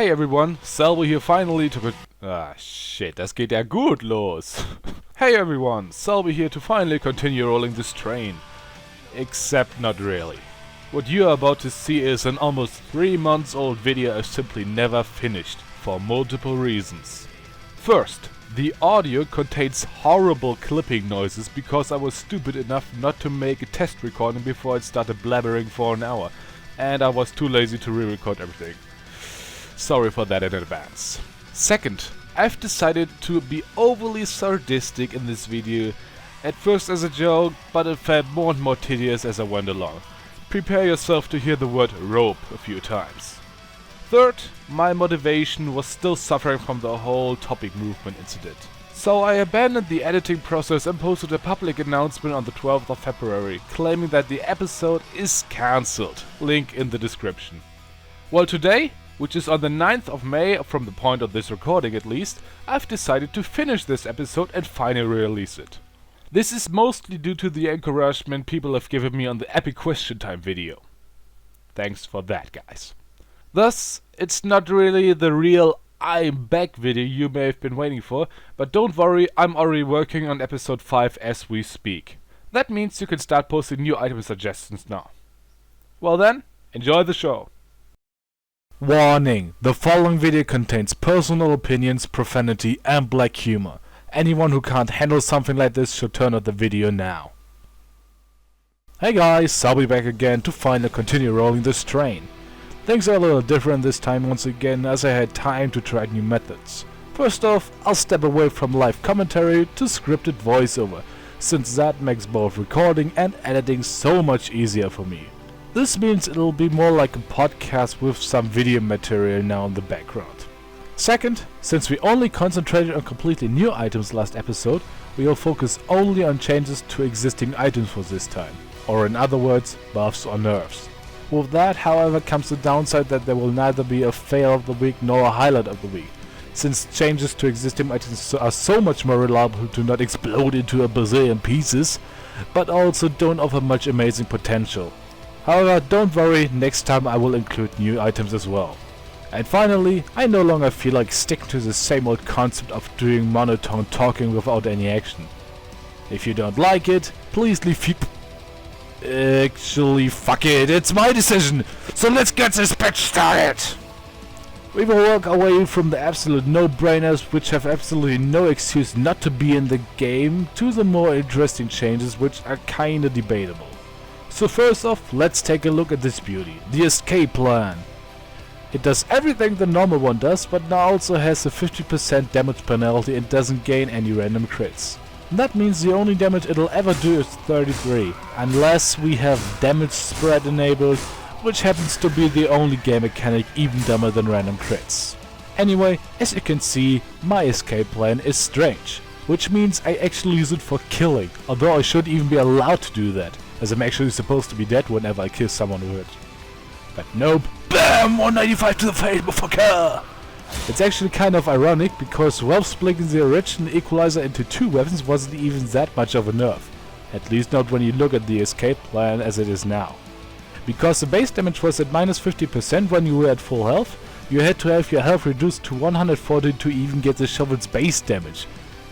Hey everyone, Selbi here finally to shit, das geht ja gut los. Hey everyone, Selbi here to finally continue rolling this train. Except not really. What you are about to see is an almost 3 months old video I simply never finished, for multiple reasons. First, the audio contains horrible clipping noises because I was stupid enough not to make a test recording before I started blabbering for an hour, and I was too lazy to re-record everything. Sorry for that in advance. Second, I've decided to be overly sadistic in this video, at first as a joke, but it felt more and more tedious as I went along. Prepare yourself to hear the word rope a few times. Third, my motivation was still suffering from the whole topic movement incident. So I abandoned the editing process and posted a public announcement on the 12th of February, claiming that the episode is cancelled. Link in the description. Well, today, which is on the 9th of May, from the point of this recording at least, I've decided to finish this episode and finally release it. This is mostly due to the encouragement people have given me on the Epic Question Time video. Thanks for that, guys. Thus, it's not really the real I'm back video you may have been waiting for, but don't worry, I'm already working on episode 5 as we speak. That means you can start posting new item suggestions now. Well then, enjoy the show. Warning, the following video contains personal opinions, profanity and black humor. Anyone who can't handle something like this should turn off the video now. Hey guys, I'll be back again to finally continue rolling this train. Things are a little different this time once again, as I had time to try new methods. First off, I'll step away from live commentary to scripted voiceover, since that makes both recording and editing so much easier for me. This means it'll be more like a podcast with some video material now in the background. Second, since we only concentrated on completely new items last episode, we will focus only on changes to existing items for this time, or in other words, buffs or nerfs. With that, however, comes the downside that there will neither be a fail of the week nor a highlight of the week, since changes to existing items are so much more reliable to not explode into a bazillion pieces, but also don't offer much amazing potential. However, don't worry, next time I will include new items as well. And finally, I no longer feel like sticking to the same old concept of doing monotone talking without any action. If you don't like it, please leave feedback. Actually, fuck it, it's my decision! So let's get this bitch started! We will work our way from the absolute no-brainers, which have absolutely no excuse not to be in the game, to the more interesting changes which are kinda debatable. So first off, let's take a look at this beauty, the escape plan. It does everything the normal one does, but now also has a 50% damage penalty and doesn't gain any random crits. That means the only damage it'll ever do is 33, unless we have damage spread enabled, which happens to be the only game mechanic even dumber than random crits. Anyway, as you can see, my escape plan is strange, which means I actually use it for killing, although I shouldn't even be allowed to do that, as I'm actually supposed to be dead whenever I kill someone with it. But nope, BAM! 195 to the face, motherfucker! It's actually kind of ironic, because Valve splitting the original equalizer into 2 weapons wasn't even that much of a nerf. At least not when you look at the escape plan as it is now. Because the base damage was at minus 50% when you were at full health, you had to have your health reduced to 140 to even get the shovel's base damage.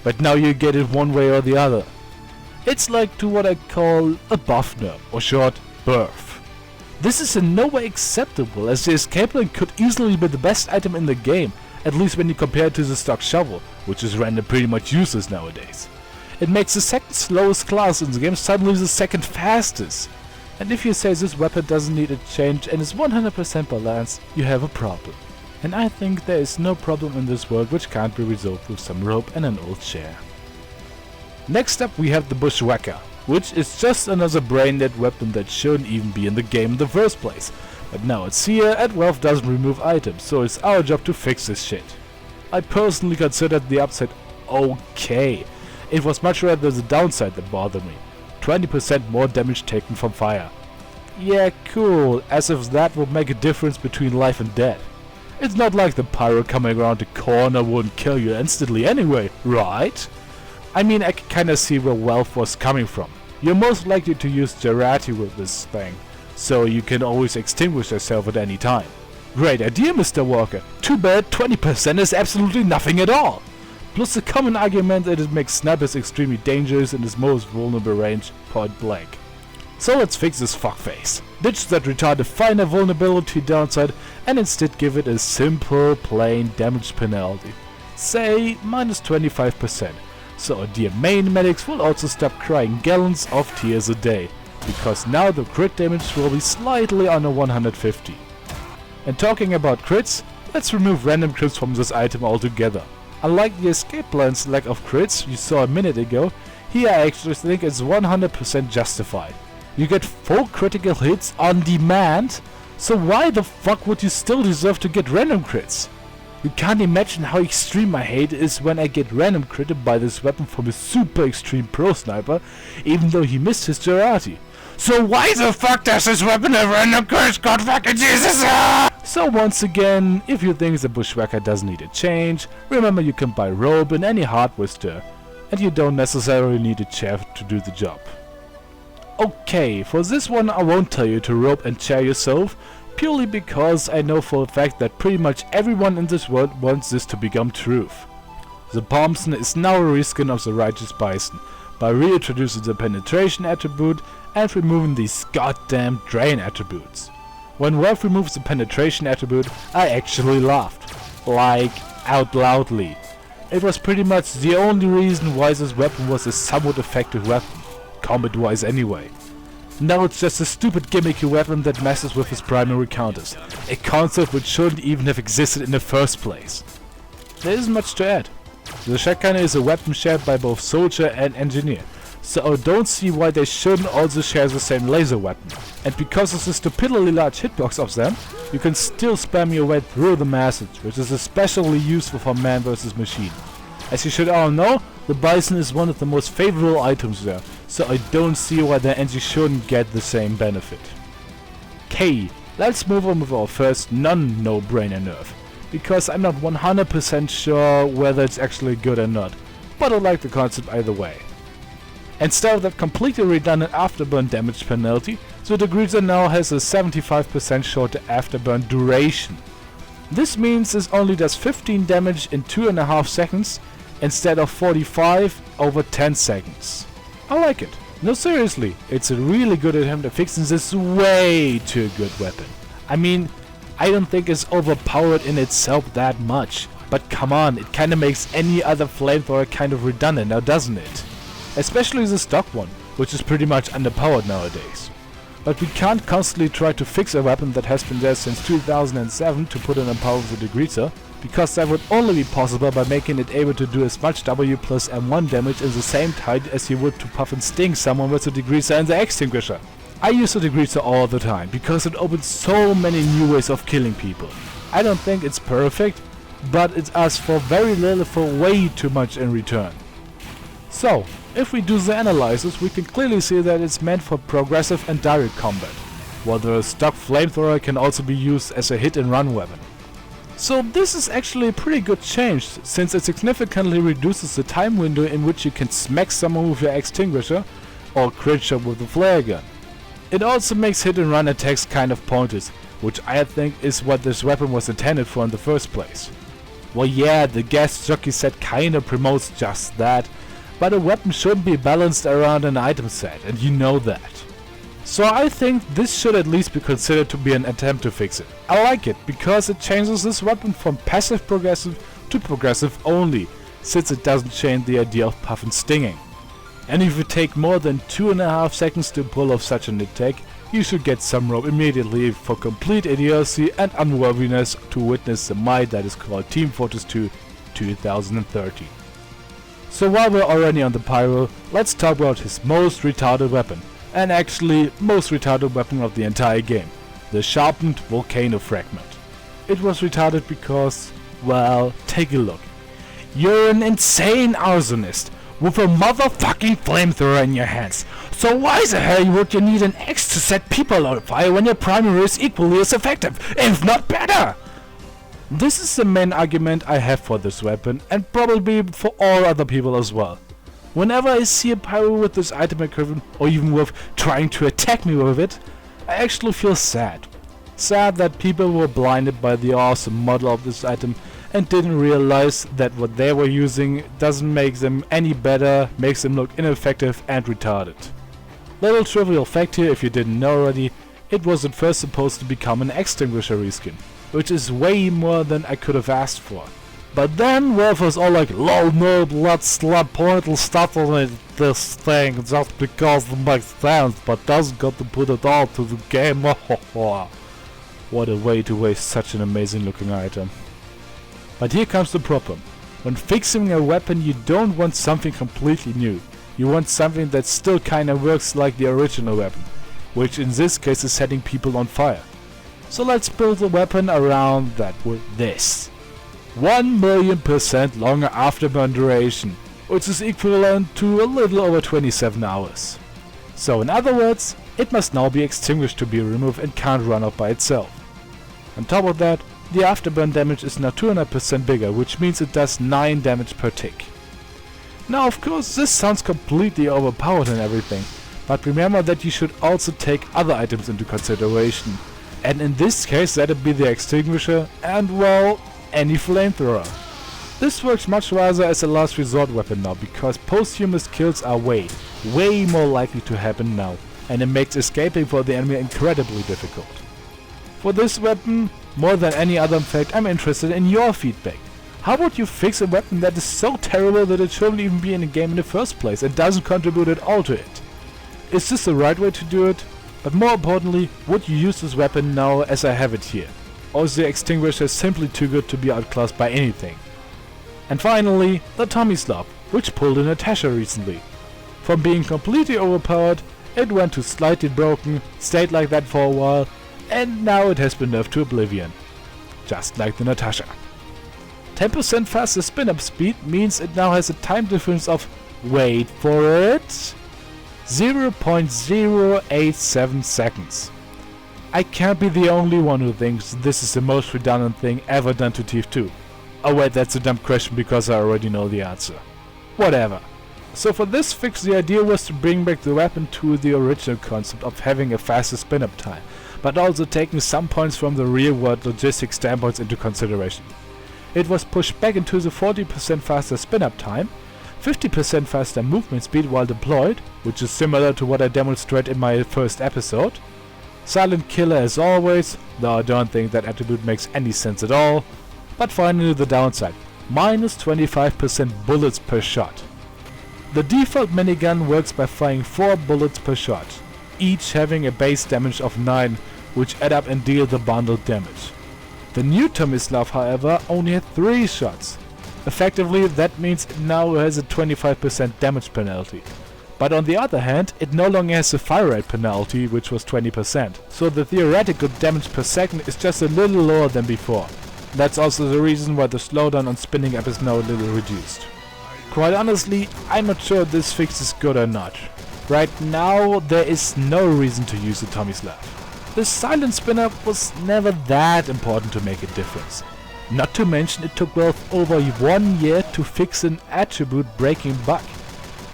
But now you get it one way or the other. It's like to what I call a buff nerf, or short, BURF. This is in no way acceptable, as the escape plan could easily be the best item in the game, at least when you compare it to the stock shovel, which is rendered pretty much useless nowadays. It makes the second slowest class in the game suddenly the second fastest. And if you say this weapon doesn't need a change and is 100% balanced, you have a problem. And I think there is no problem in this world which can't be resolved with some rope and an old chair. Next up we have the Bushwhacker, which is just another brain-dead weapon that shouldn't even be in the game in the first place. But now it's here and Valve doesn't remove items, so it's our job to fix this shit. I personally considered the upside okay. It was much rather the downside that bothered me. 20% more damage taken from fire. Yeah, cool, as if that would make a difference between life and death. It's not like the pyro coming around the corner wouldn't kill you instantly anyway, right? I mean, I can kinda see where Valve was coming from. You're most likely to use Jarate with this thing, so you can always extinguish yourself at any time. Great idea, Mr. Walker. Too bad 20% is absolutely nothing at all. Plus the common argument that it makes snipers extremely dangerous in its most vulnerable range, point blank. So let's fix this fuckface. Ditch that retarded finer vulnerability downside and instead give it a simple, plain damage penalty. Say minus 25%. So our dear main medics will also stop crying gallons of tears a day, because now the crit damage will be slightly under 150. And talking about crits, let's remove random crits from this item altogether. Unlike the escape plan's lack of crits you saw a minute ago, here I actually think it's 100% justified. You get full critical hits on demand, so why the fuck would you still deserve to get random crits? You can't imagine how extreme my hate is when I get random critted by this weapon from a super extreme pro sniper, even though he missed his Gerati. So why the fuck does this weapon have random crits, god fucking Jesus? So once again, if you think the Bushwhacker doesn't need a change, remember you can buy rope in any hardware store, and you don't necessarily need a chair to do the job. Okay, for this one I won't tell you to rope and chair yourself, purely because I know for a fact that pretty much everyone in this world wants this to become truth. The Thompson is now a reskin of the Righteous Bison, by reintroducing the penetration attribute and removing these goddamn drain attributes. When Wolf removes the penetration attribute, I actually laughed. Like, out loudly. It was pretty much the only reason why this weapon was a somewhat effective weapon, combat-wise anyway. Now it's just a stupid gimmicky weapon that messes with his primary counters, a concept which shouldn't even have existed in the first place. There isn't much to add. The shotgun is a weapon shared by both soldier and engineer, so I don't see why they shouldn't also share the same laser weapon. And because of the stupidly large hitbox of them, you can still spam your way through the masses, which is especially useful for man versus machine. As you should all know, the Bison is one of the most favorable items there, so I don't see why the NG shouldn't get the same benefit. Okay, let's move on with our first non-no-brainer nerf, because I'm not 100% sure whether it's actually good or not, but I like the concept either way. Instead of that completely redundant afterburn damage penalty, the Degreaser now has a 75% shorter afterburn duration. This means it only does 15 damage in 2.5 seconds instead of 45 over 10 seconds. I like it. No, seriously, it's a really good attempt at fixing this way too good weapon. I mean, I don't think it's overpowered in itself that much, but come on, it kinda makes any other flamethrower kind of redundant now, doesn't it? Especially the stock one, which is pretty much underpowered nowadays. But we can't constantly try to fix a weapon that has been there since 2007 to put in a power of the Degreaser, because that would only be possible by making it able to do as much W plus M1 damage in the same time as you would to puff and sting someone with the Degreaser and the extinguisher. I use the Degreaser all the time, because it opens so many new ways of killing people. I don't think it's perfect, but it asks for very little for way too much in return. So, if we do the analysis, we can clearly see that it's meant for progressive and direct combat, while the stock flamethrower can also be used as a hit and run weapon. So this is actually a pretty good change, since it significantly reduces the time window in which you can smack someone with your extinguisher or crit shot with the flare gun. It also makes hit and run attacks kind of pointless, which I think is what this weapon was intended for in the first place. Well, yeah, the gas jockey set kinda promotes just that, but a weapon shouldn't be balanced around an item set, and you know that. So I think this should at least be considered to be an attempt to fix it. I like it, because it changes this weapon from passive progressive to progressive only, since it doesn't change the idea of puff and stinging. And if you take more than 2.5 seconds to pull off such an attack, you should get some rope immediately for complete idiocy and unworthiness to witness the might that is called Team Fortress 2 2013. So while we're already on the Pyro, let's talk about his most retarded weapon, and actually most retarded weapon of the entire game, the sharpened volcano fragment. It was retarded because, well, take a look. You're an insane arsonist with a motherfucking flamethrower in your hands, so why the hell would you need an axe to set people on fire when your primary is equally as effective, if not better? This is the main argument I have for this weapon, and probably for all other people as well. Whenever I see a pyro with this item equivalent, or even with trying to attack me with it, I actually feel sad. Sad that people were blinded by the awesome model of this item and didn't realize that what they were using doesn't make them any better, makes them look ineffective and retarded. Little trivial fact here, if you didn't know already, it was at first supposed to become an extinguisher reskin, which is way more than I could have asked for. But then Valve was all like, lol noob, let's slap pointless stuff on this thing just because it makes sense, but doesn't got to put it all to the game. What a way to waste such an amazing looking item. But here comes the problem. When fixing a weapon, you don't want something completely new. You want something that still kinda works like the original weapon, which in this case is setting people on fire. So let's build a weapon around that with this. 1,000,000% longer afterburn duration, which is equivalent to a little over 27 hours. So in other words, it must now be extinguished to be removed and can't run off by itself. On top of that, the afterburn damage is now 200% bigger, which means it does 9 damage per tick. Now of course this sounds completely overpowered and everything, but remember that you should also take other items into consideration. And in this case that'd be the extinguisher and, well, any flamethrower. This works much rather as a last resort weapon now, because posthumous kills are way more likely to happen now, and it makes escaping for the enemy incredibly difficult. For this weapon, more than any other fact, I'm interested in your feedback. How would you fix a weapon that is so terrible that it shouldn't even be in the game in the first place and doesn't contribute at all to it? Is this the right way to do it? But more importantly, would you use this weapon now as I have it here? Or is the extinguisher simply too good to be outclassed by anything? And finally, the Tomislav, which pulled in Natasha recently. From being completely overpowered, it went to slightly broken, stayed like that for a while, and now it has been nerfed to oblivion. Just like the Natasha. 10% faster spin-up speed means it now has a time difference of, wait for it, 0.087 seconds. I can't be the only one who thinks this is the most redundant thing ever done to TF2. Oh wait, that's a dumb question because I already know the answer. Whatever. So for this fix, the idea was to bring back the weapon to the original concept of having a faster spin-up time, but also taking some points from the real-world logistics standpoints into consideration. It was pushed back into the 40% faster spin-up time, 50% faster movement speed while deployed, which is similar to what I demonstrated in my first episode, silent killer as always, though I don't think that attribute makes any sense at all, but finally the downside, minus 25% bullets per shot. The default minigun works by firing 4 bullets per shot, each having a base damage of 9, which add up and deal the bundled damage. The new Tomislav, however, only had 3 shots. Effectively, that means it now has a 25% damage penalty. But on the other hand, it no longer has a fire rate penalty, which was 20%, so the theoretical damage per second is just a little lower than before. That's also the reason why the slowdown on spinning up is now a little reduced. Quite honestly, I'm not sure this fix is good or not. Right now, there is no reason to use the Tomislav. The silent spin-up was never that important to make a difference. Not to mention it took Valve over 1 year to fix an attribute breaking bug,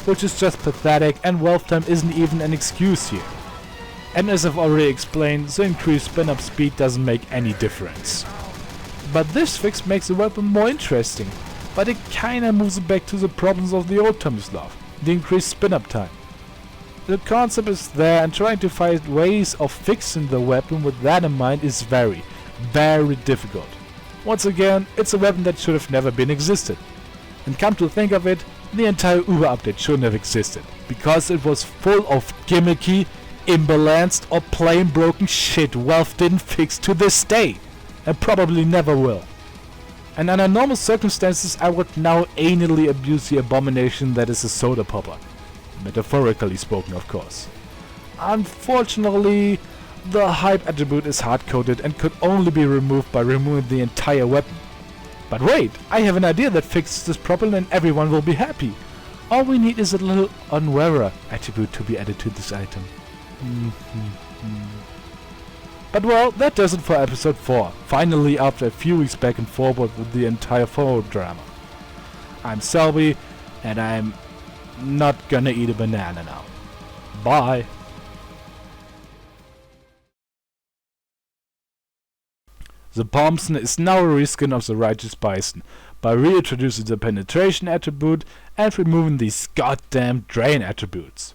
which is just pathetic, and Valve time isn't even an excuse here. And as I've already explained, the increased spin-up speed doesn't make any difference. But this fix makes the weapon more interesting, but it kinda moves it back to the problems of the old Tomislav, the increased spin-up time. The concept is there, and trying to find ways of fixing the weapon with that in mind is very difficult. Once again, it's a weapon that should have never been existed. And come to think of it, the entire Uber update shouldn't have existed, because it was full of gimmicky, imbalanced or plain broken shit Valve didn't fix to this day, and probably never will. And under normal circumstances I would now anally abuse the abomination that is a soda popper. Metaphorically spoken, of course. Unfortunately, the hype attribute is hard-coded and could only be removed by removing the entire weapon. But wait, I have an idea that fixes this problem and everyone will be happy. All we need is a little unwearer attribute to be added to this item. But well, that does it for episode 4, finally after a few weeks back and forward with the entire phone drama. I'm Selbi, and I'm not gonna eat a banana now. Bye! The Thompson is now a reskin of the Righteous Bison, by reintroducing the penetration attribute and removing these goddamn drain attributes.